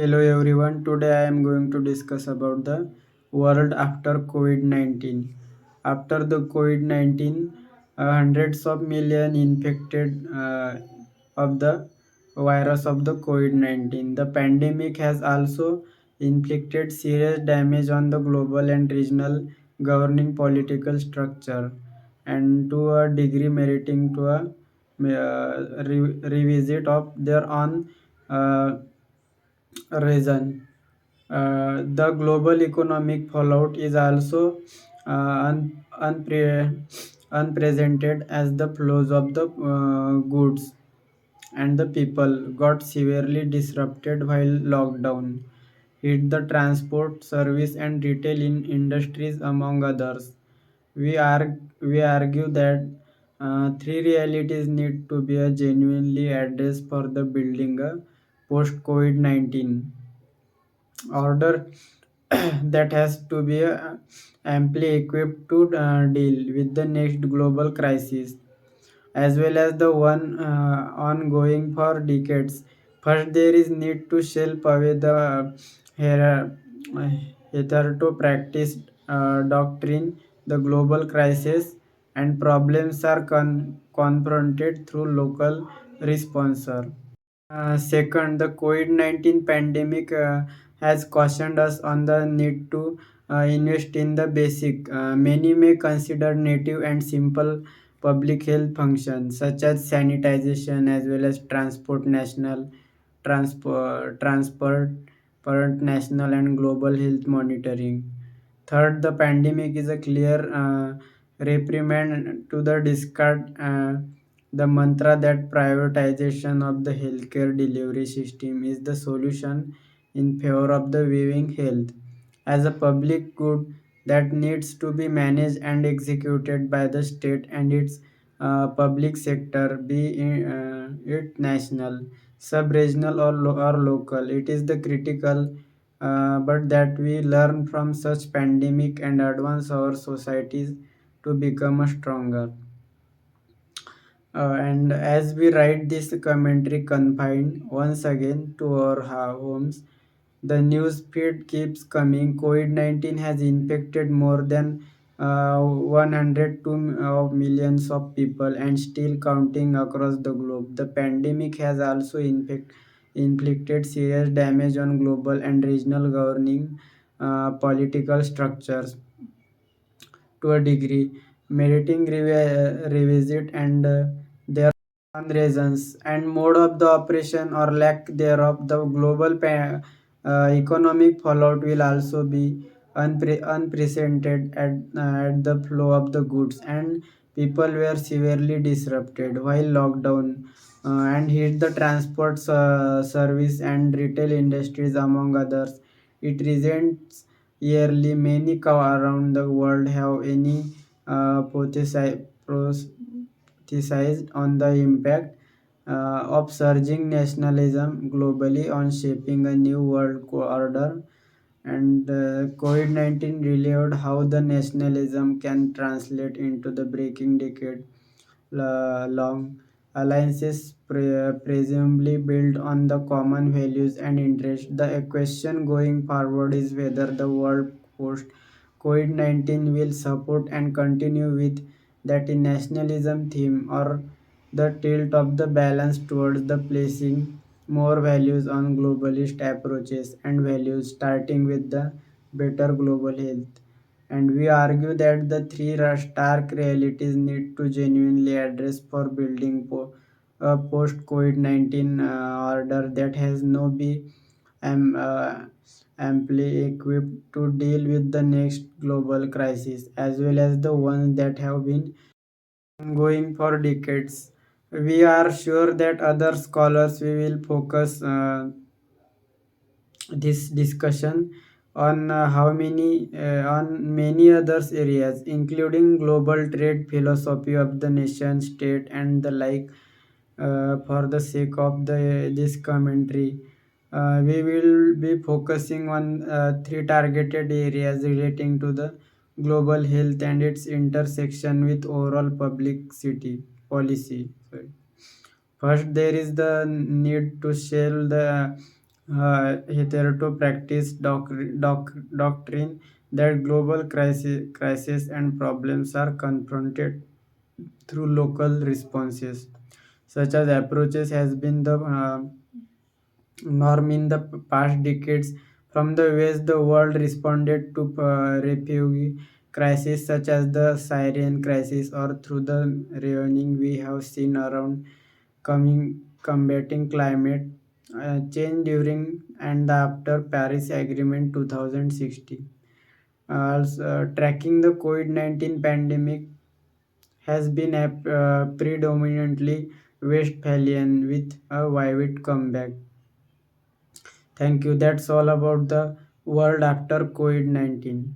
Hello everyone. Today I am going to discuss about the world after COVID-19. After the COVID-19, hundreds of million infected of the virus of the COVID-19. The pandemic has also inflicted serious damage on the global and regional governing political structure, and to a degree meriting to a revisit of their own uh, reason. The global economic fallout is also unprecedented, as the flows of the goods and the people got severely disrupted while lockdown hit the transport, service, and retail in industries, among others. We argue that three realities need to be genuinely addressed for the building a post COVID 19 order that has to be amply equipped to deal with the next global crisis, as well as the one ongoing for decades. First, there is need to shelf away the here, hitherto practiced doctrine. The global crisis and problems are confronted through local response. Second, the COVID-19 pandemic has cautioned us on the need to invest in the basic. Many may consider native and simple public health functions such as sanitization as well as transport, national and global health monitoring. Third, the pandemic is a clear reprimand to the discard the mantra that privatization of the healthcare delivery system is the solution in favor of the viewing health as a public good that needs to be managed and executed by the state and its public sector, it national, sub-regional or local. It is the critical, but that we learn from such pandemic and advance our societies to become a stronger. And as we write this commentary confined once again to our homes, the news feed keeps coming. COVID 19 has infected more than 102 of millions of people and still counting across the globe. The pandemic has also inflicted serious damage on global and regional governing political structures to a degree, meriting revisit and their own reasons and mode of the operation or lack thereof. The global economic fallout will also be unprecedented at the flow of the goods, and people were severely disrupted while lockdown and hit the transport service and retail industries, among others. It presents yearly many cow around the world have any prophesized on the impact of surging nationalism globally on shaping a new world order, and COVID-19 revealed how the nationalism can translate into the breaking decade long alliances presumably built on the common values and interests. The question going forward is whether the world post COVID 19 will support and continue with that nationalism theme, or the tilt of the balance towards the placing more values on globalist approaches and values, starting with the better global health. And we argue that the three stark realities need to genuinely address for building a post COVID-19 order that has no be am, amply equipped to deal with the next global crisis as well as the ones that have been ongoing for decades. We are sure that other scholars we will focus this discussion on how many on many other areas, including global trade, philosophy of the nation state, and the like. For the sake of this commentary, we will be focusing on three targeted areas relating to the global health and its intersection with overall public city policy. Sorry. First, there is the need to share the hitherto practiced doctrine that global crisis and problems are confronted through local responses. Such as approaches has been the norm in the past decades. From the West, the world responded to refugee crises such as the Syrian crisis, or through the reunion we have seen around combating climate change during and after Paris Agreement 2016. Also, tracking the COVID-19 pandemic has been predominantly Westphalian with a vivid comeback. Thank you. That's all about the world after COVID 19.